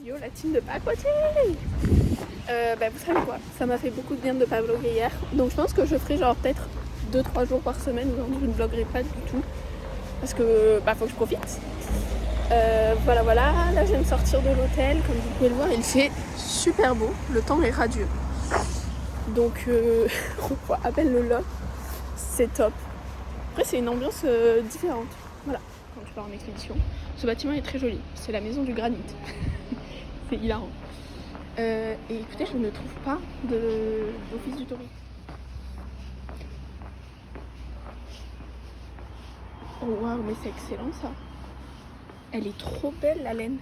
vidéo, la team de pas à côté. Vous savez quoi, ça m'a fait beaucoup de bien de pas vlogger hier. Donc je pense que je ferai genre peut-être 2-3 jours par semaine où je ne vloggerai pas du tout. Parce que faut que je profite. Voilà, là je viens de sortir de l'hôtel, comme vous pouvez le voir, il fait super beau, le temps est radieux. Donc on voit à peine le loch, c'est top. Après c'est une ambiance différente, voilà, quand tu pars en expédition. Ce bâtiment est très joli, c'est la maison du granit, c'est hilarant. Et écoutez, je ne trouve pas d'office du tourisme. Oh waouh, mais c'est excellent ça. Elle est trop belle la laine.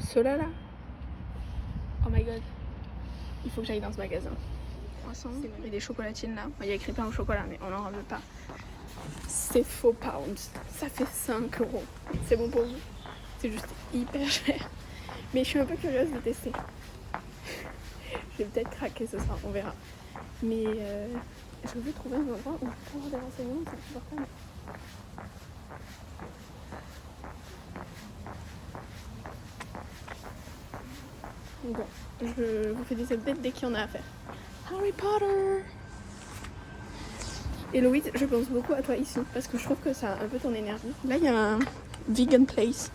Cela là. Oh my god. Il faut que j'aille dans ce magasin. Croissant. Et des chocolatines là. Il y a écrit pain au chocolat mais on n'en veut pas. C'est faux pounds. Ça fait 5 €. C'est bon pour vous? C'est juste hyper cher. Mais je suis un peu curieuse de tester. Je vais peut-être craquer ce soir, on verra. Mais je veux trouver un endroit où je peux avoir des renseignements, c'est important. Bon, je vous fais des updates dès qu'il y en a à faire. Harry Potter! Héloïse, je pense beaucoup à toi ici parce que je trouve que ça a un peu ton énergie. Là, il y a un vegan place.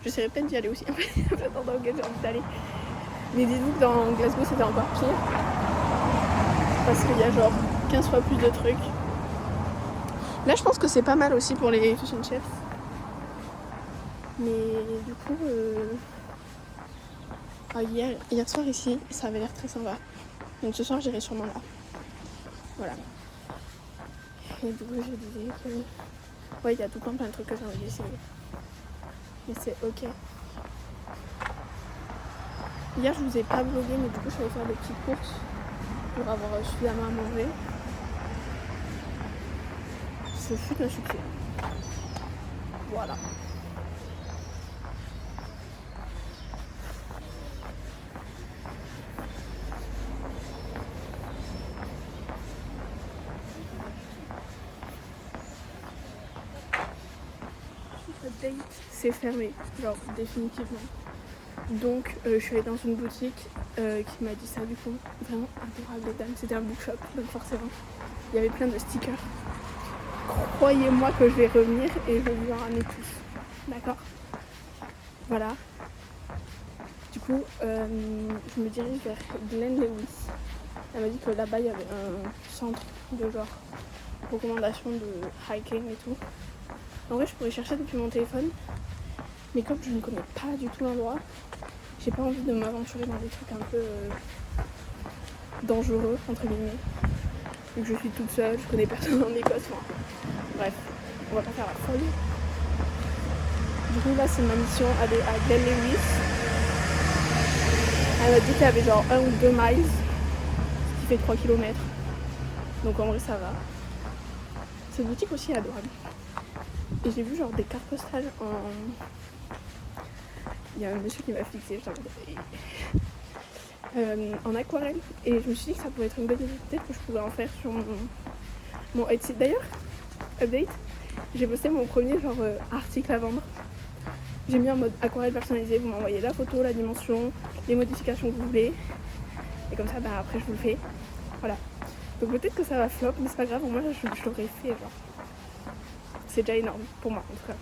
J'essaierai peut-être d'y aller aussi. En fait, il y a plein d'endroits auxquels j'ai envie d'aller. Mais dites-vous que dans Glasgow, c'était encore pire. Parce qu'il y a genre 15 fois plus de trucs. Là, je pense que c'est pas mal aussi pour les fish and chips. Mais du coup, hier soir ici, ça avait l'air très sympa. Donc ce soir, j'irai sûrement là. Voilà. Et du coup, je disais que... Ouais, il y a tout plein de trucs que j'ai envie d'essayer. Mais c'est ok. Hier, je vous ai pas vlogué, mais du coup, je suis allée faire des petites courses pour avoir suffisamment à manger. Ce fut un succès. Voilà. Update, c'est fermé, genre définitivement. Donc je suis allée dans une boutique qui m'a dit ça du coup, vraiment adorable les dames, c'était un bookshop, donc forcément il y avait plein de stickers. Croyez-moi que je vais revenir et je vais vous en ramener tous, d'accord? Voilà. Du coup je me dirige vers Glen Lewis. Elle m'a dit que là-bas il y avait un centre de genre recommandation de hiking et tout. En vrai je pourrais chercher depuis mon téléphone, mais comme je ne connais pas du tout l'endroit, j'ai pas envie de m'aventurer dans des trucs un peu dangereux, entre guillemets. Vu que je suis toute seule, je connais personne en Écosse. Bref, on va pas faire la folie. Du coup, là, c'est ma mission, aller à Glen Lewis. Elle m'a dit qu'il y avait genre 1 ou 2 miles, ce qui fait 3 km. Donc en vrai, ça va. Cette boutique aussi est adorable. Et j'ai vu genre des cartes postales il y a un monsieur qui m'a fixé, en aquarelle, et je me suis dit que ça pouvait être une bonne idée, peut-être que je pouvais en faire sur mon Etsy. D'ailleurs, update, j'ai posté mon premier genre article à vendre. J'ai mis en mode aquarelle personnalisée, vous m'envoyez la photo, la dimension, les modifications que vous voulez, et comme ça après je vous le fais. Voilà. Donc peut-être que ça va flop, mais c'est pas grave, moi je l'aurais fait genre. C'est déjà énorme pour moi en tout cas.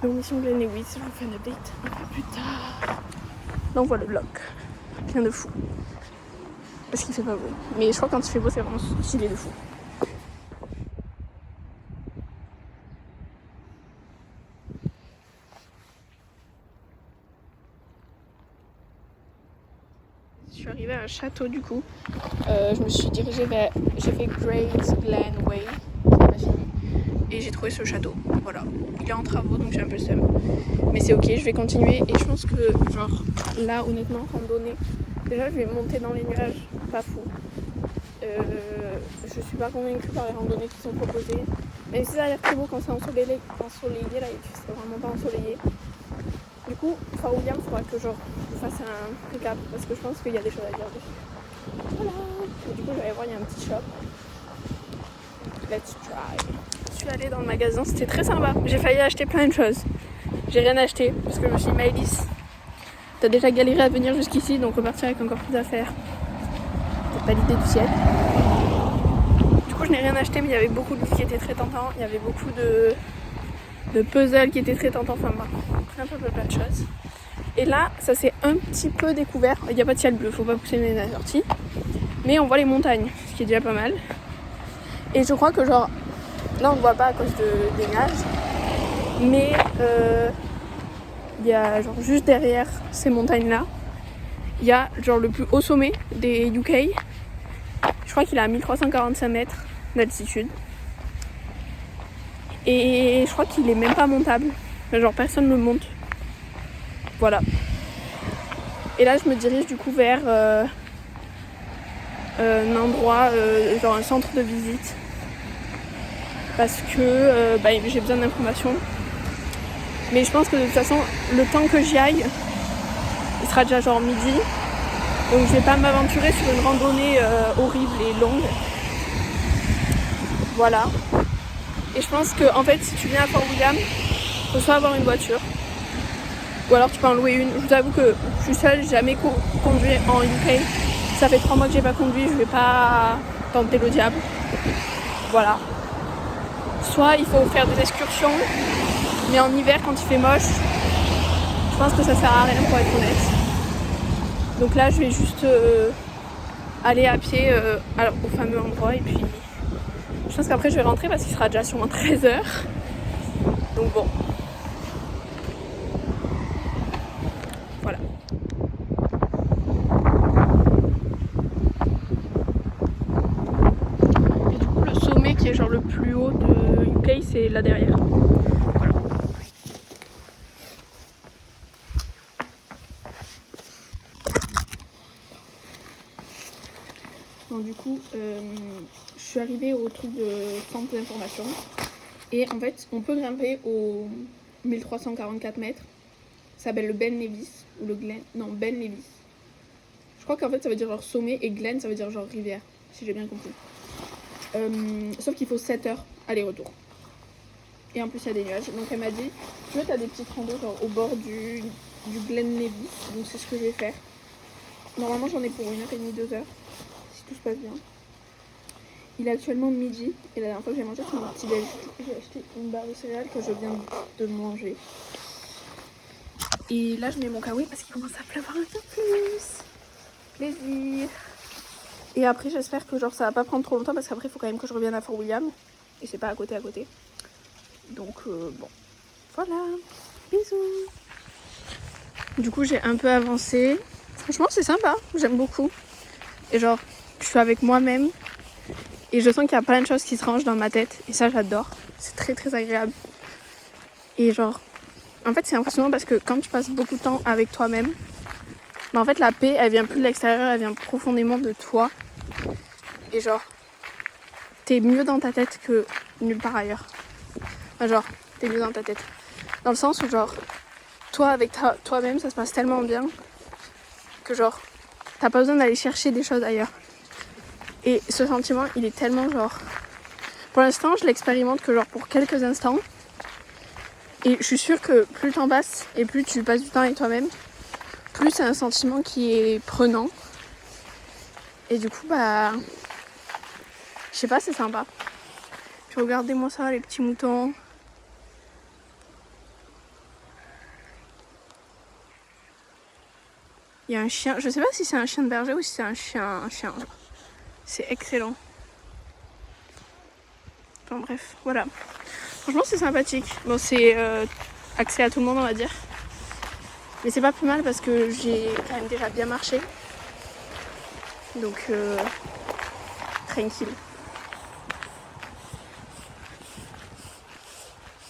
Donc mission Glen Lewis, je vous fais un update un peu plus tard. Là on voit le bloc, rien de fou. Parce qu'il fait pas beau. Mais je crois que quand il fait beau c'est vraiment stylé de fou. Je suis arrivée à un château du coup. Je me suis dirigée vers... J'ai fait Great Glen Way, c'est pas fini. Et j'ai trouvé ce château, voilà. Il est en travaux donc j'ai un peu le seum. Mais c'est ok, je vais continuer et je pense que genre là honnêtement, randonnée, déjà je vais monter dans les nuages, pas fou. Je suis pas convaincue par les randonnées qui sont proposées. Même si ça a l'air très beau quand c'est ensoleillé là c'est vraiment pas ensoleillé. Du coup, Fort William, il faudra que genre je fasse un récap parce que je pense qu'il y a des choses à dire dessus. Voilà. Et du coup je vais aller voir, il y a un petit shop. Let's try. suis allée dans le magasin, c'était très sympa. J'ai failli acheter plein de choses. J'ai rien acheté parce que je me suis dit, Maëlys, t'as déjà galéré à venir jusqu'ici, donc repartir avec encore plus à faire. C'est pas l'idée du ciel. Du coup, je n'ai rien acheté, mais il y avait beaucoup de livres qui étaient très tentants. Il y avait beaucoup de puzzles qui étaient très tentants. Enfin, plein de choses. Et là, ça s'est un petit peu découvert. Il n'y a pas de ciel bleu, faut pas pousser le nez dans la sortie. Mais on voit les montagnes, ce qui est déjà pas mal. Et je crois que genre, là on ne voit pas à cause des neiges. Mais il y a genre juste derrière ces montagnes-là, il y a genre le plus haut sommet des UK. Je crois qu'il est à 1345 mètres d'altitude. Et je crois qu'il est même pas montable. Genre personne ne le monte. Voilà. Et là je me dirige du coup vers un endroit, genre un centre de visite. Parce que j'ai besoin d'informations. Mais je pense que de toute façon, le temps que j'y aille, il sera déjà genre midi. Donc je vais pas m'aventurer sur une randonnée horrible et longue. Voilà. Et je pense que en fait, si tu viens à Fort William, il faut soit avoir une voiture, ou alors tu peux en louer une. Je vous avoue que je suis seule, j'ai jamais conduit en UK. Ça fait 3 mois que j'ai pas conduit, je vais pas tenter le diable. Voilà. Soit il faut faire des excursions, mais en hiver quand il fait moche, je pense que ça sert à rien pour être honnête. Donc là je vais juste aller à pied au fameux endroit et puis je pense qu'après je vais rentrer parce qu'il sera déjà sûrement 13h. Donc bon. Voilà. Et du coup le sommet qui est genre le plus haut de UK c'est là derrière. Voilà. Donc du coup je suis arrivée au truc de centre d'information et en fait on peut grimper aux 1344 mètres. Ça s'appelle le Ben Nevis ou le Glen. Non, Ben Nevis. Je crois qu'en fait ça veut dire genre sommet et Glen ça veut dire genre rivière, si j'ai bien compris. Sauf qu'il faut 7 heures aller-retour. Et en plus il y a des nuages. Donc elle m'a dit, tu vois, t'as des petites randos genre au bord du Glen Nevis. Donc c'est ce que je vais faire. Normalement j'en ai pour 1h30, 2h. Si tout se passe bien. Il est actuellement midi et la dernière fois que j'ai mangé c'est mon petit déj. J'ai acheté une barre de céréales que je viens de manger. Et là je mets mon kawaii parce qu'il commence à pleuvoir un peu plus. Plaisir. Et après j'espère que genre ça va pas prendre trop longtemps parce qu'après il faut quand même que je revienne à Fort William. Et c'est pas à côté. Donc bon. Voilà. Bisous. Du coup j'ai un peu avancé. Franchement c'est sympa, j'aime beaucoup. Et genre je suis avec moi-même. Et je sens qu'il y a plein de choses qui se rangent dans ma tête. Et ça j'adore. C'est très très agréable. Et genre en fait c'est impressionnant parce que quand tu passes beaucoup de temps avec toi-même, en fait la paix elle vient plus de l'extérieur, elle vient profondément de toi. Et genre t'es mieux dans ta tête que nulle part ailleurs. Enfin, genre t'es mieux dans ta tête. Dans le sens où genre toi avec toi-même ça se passe tellement bien que genre t'as pas besoin d'aller chercher des choses ailleurs. Et ce sentiment il est tellement genre... Pour l'instant je l'expérimente que genre pour quelques instants. Et je suis sûre que plus le temps passe et plus tu passes du temps avec toi-même, plus c'est un sentiment qui est prenant. Et du coup je sais pas, c'est sympa. Puis regardez-moi ça, les petits moutons. Il y a un chien, je sais pas si c'est un chien de berger ou si c'est un chien. C'est excellent. Enfin bref, voilà. Franchement c'est sympathique. Bon c'est accès à tout le monde on va dire. Mais c'est pas plus mal parce que j'ai quand même déjà bien marché. Donc tranquille.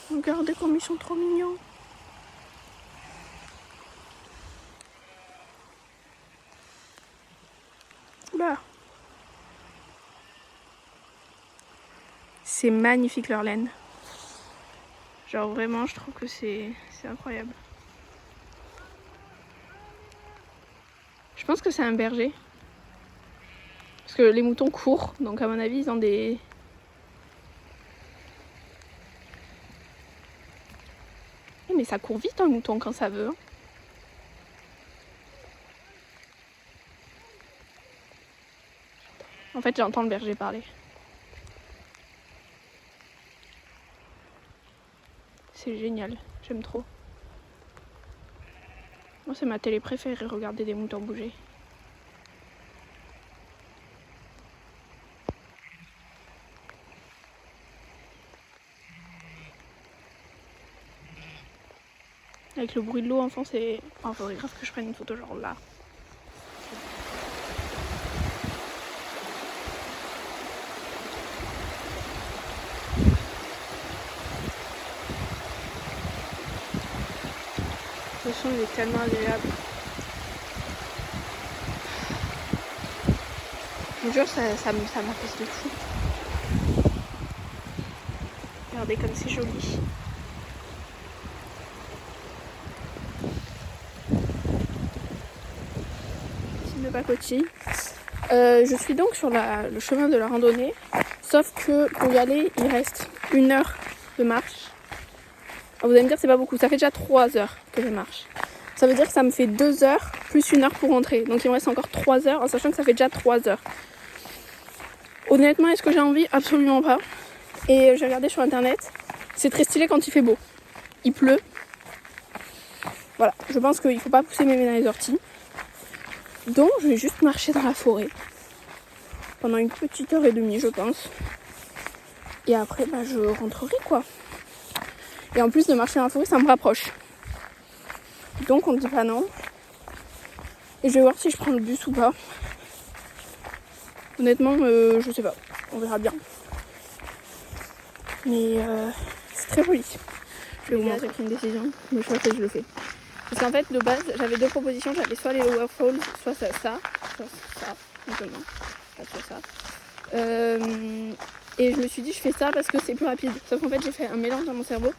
Regardez comme ils sont trop mignons. Là. C'est magnifique leur laine. Genre vraiment je trouve que c'est incroyable. Je pense que c'est un berger. Parce que les moutons courent, donc à mon avis ils ont des ça court vite un mouton quand ça veut. En fait, j'entends le berger parler. C'est génial, j'aime trop. Moi, c'est ma télé préférée, regarder des moutons bouger. Avec le bruit de l'eau en fond, c'est... Oh, faudrait grave que je prenne une photo genre là. Le son il est tellement agréable. Je vous jure, ça m'apaise de fou. Regardez comme c'est joli. Film de pacotille. Je suis donc sur le chemin de la randonnée. Sauf que pour y aller, il reste 1 heure de marche. Alors vous allez me dire c'est pas beaucoup, ça fait déjà 3 heures que je marche. Ça veut dire que ça me fait 2 heures plus 1 heure pour rentrer. Donc il me reste encore 3 heures en sachant que ça fait déjà 3 heures. Honnêtement, est-ce que j'ai envie? Absolument pas. Et j'ai regardé sur internet, c'est très stylé quand il fait beau. Il pleut. Voilà, je pense qu'il faut pas pousser mémé dans les orties. Donc je vais juste marcher dans la forêt. Pendant une petite heure et demie je pense. Et après bah, je rentrerai quoi. Et en plus de marcher dans la forêt, ça me rapproche. Donc on ne dit pas non. Et je vais voir si je prends le bus ou pas. Honnêtement, je sais pas. On verra bien. Mais c'est très joli. Je vais vous montrer une décision. Mais je crois que je le fais. Parce qu'en fait, de base, j'avais 2 propositions. J'avais soit les Lower Falls, soit ça. Soit ça, simplement. Soit ça. Et je me suis dit, je fais ça parce que c'est plus rapide. Sauf qu'en fait, j'ai fait un mélange dans mon cerveau.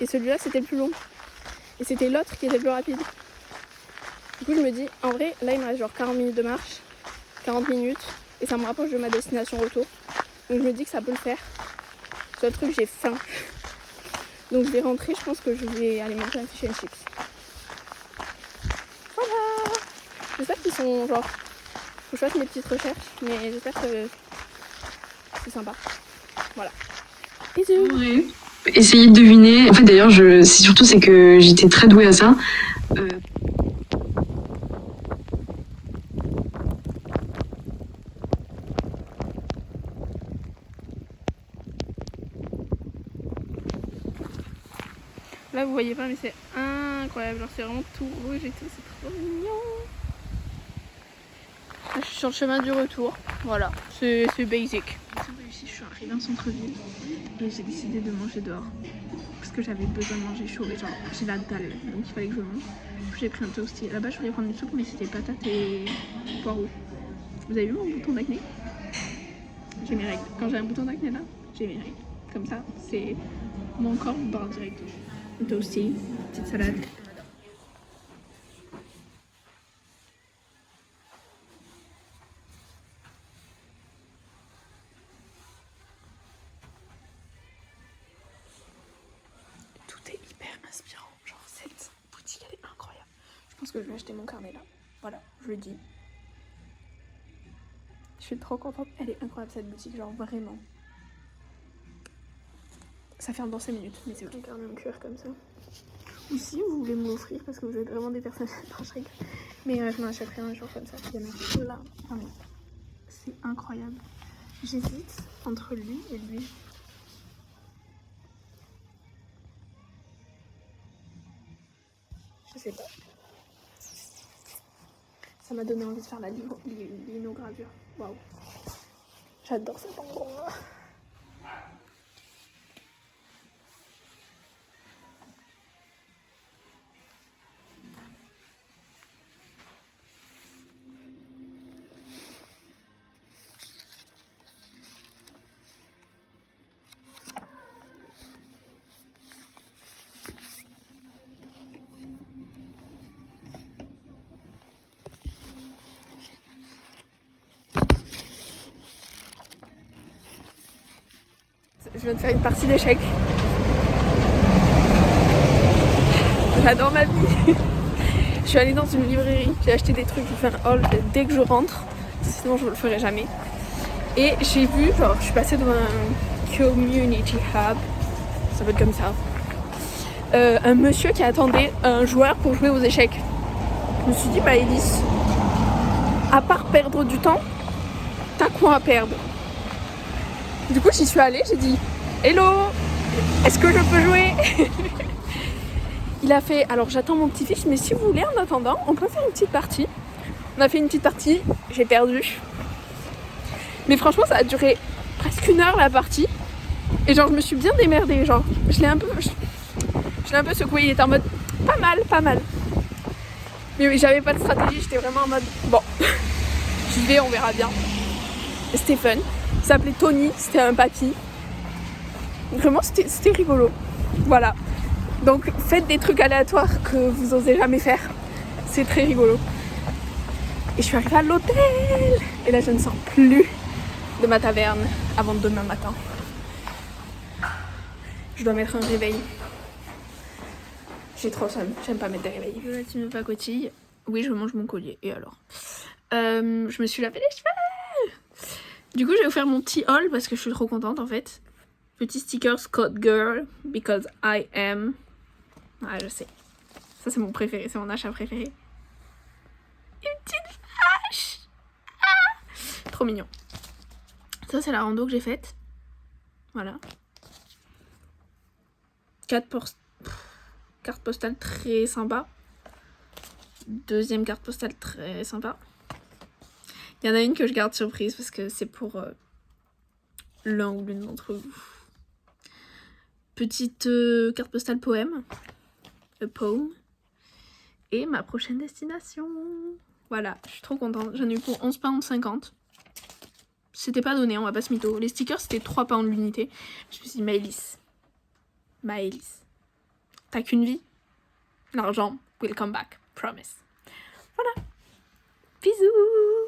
Et celui-là, c'était le plus long. Et c'était l'autre qui était le plus rapide. Du coup, je me dis, en vrai, là, il me reste genre 40 minutes de marche. 40 minutes. Et ça me rapproche de ma destination retour. Donc, je me dis que ça peut le faire. Sur le truc, j'ai faim. Donc, je vais rentrer. Je pense que je vais aller manger un fish and chips. Voilà. J'espère qu'ils sont genre... Faut que je fasse mes petites recherches. Mais j'espère que c'est sympa. Voilà. Bisous. Ouais. Essayer de deviner. En fait, d'ailleurs, c'est que j'étais très douée à ça. Là, vous voyez pas, mais c'est incroyable. Genre, c'est vraiment tout rouge et tout. C'est trop mignon. Là, je suis sur le chemin du retour. Voilà, c'est basic. Ici, je suis arrivée en centre-ville et j'ai décidé de manger dehors. Parce que j'avais besoin de manger chaud. Et genre, j'ai la dalle. Donc, il fallait que je mange. J'ai pris un toasty. Là-bas, je voulais prendre une soupe, mais c'était patates et poireaux. Vous avez vu mon bouton d'acné? J'ai mes règles. Quand j'ai un bouton d'acné là, j'ai mes règles. Comme ça, c'est mon corps vous parle direct. Un toasty, petite salade. Tout est hyper inspirant. Genre, cette boutique, elle est incroyable. Je pense que je vais acheter mon carnet là. Voilà, je le dis. Je suis trop contente. Elle est incroyable cette boutique, genre vraiment. Ça ferme dans 5 minutes, mais c'est ok. Un carnet en cuir comme ça. Ou si vous voulez me l'offrir parce que vous êtes vraiment des personnes. Non, je rigole. Mais je m'en achèterai un jour comme ça. Il y en a là. Vraiment. C'est incroyable. J'hésite entre lui et lui. Je sais pas. Ça m'a donné envie de faire la linogravure. Waouh. J'adore cet endroit. Je viens de faire une partie d'échecs. j'adore ma vie. Je suis allée dans une librairie, j'ai acheté des trucs, je vais faire un haul dès que je rentre, sinon je le ferai jamais. Et j'ai vu, genre je suis passée devant un community hub, ça peut être comme ça, un monsieur qui attendait un joueur pour jouer aux échecs. Je me suis dit, Maëlys, à part perdre du temps, t'as quoi à perdre? Du coup j'y suis allée, j'ai dit, hello, est-ce que je peux jouer? Il a fait, alors j'attends mon petit-fils, mais si vous voulez, en attendant, on peut faire une petite partie. On a fait une petite partie, j'ai perdu. Mais franchement, ça a duré presque 1 heure la partie. Et genre, je me suis bien démerdée, genre, je l'ai un peu secoué, il était en mode, pas mal. Mais oui, j'avais pas de stratégie, j'étais vraiment en mode, bon, j'y vais, on verra bien. Et c'était fun. Il s'appelait Tony, c'était un papy. Vraiment, c'était rigolo. Voilà. Donc faites des trucs aléatoires que vous osez jamais faire. C'est très rigolo. Et je suis arrivée à l'hôtel. Et là je ne sors plus de ma taverne avant demain matin. Je dois mettre un réveil. J'ai trop somme, j'aime pas mettre des réveils. La team pacotille. Oui, je mange mon collier. Et alors je me suis lavé les cheveux. Du coup je vais vous faire mon petit haul parce que je suis trop contente en fait. Petit sticker Scott Girl because I am. Ah, je sais. Ça, c'est mon préféré. C'est mon achat préféré. Une petite vache. Ah, trop mignon. Ça, c'est la rando que j'ai faite. Voilà. Carte postale très sympa. Deuxième carte postale très sympa. Il y en a une que je garde surprise parce que c'est pour l'un ou l'une d'entre vous. Petite carte postale poème. A poem. Et ma prochaine destination. Voilà, je suis trop contente. J'en ai eu pour 11,50 £. C'était pas donné, on va pas se mytho. Les stickers, c'était 3 € l'unité. Je me suis dit, Maëlys, t'as qu'une vie. L'argent will come back. Promise. Voilà. Bisous.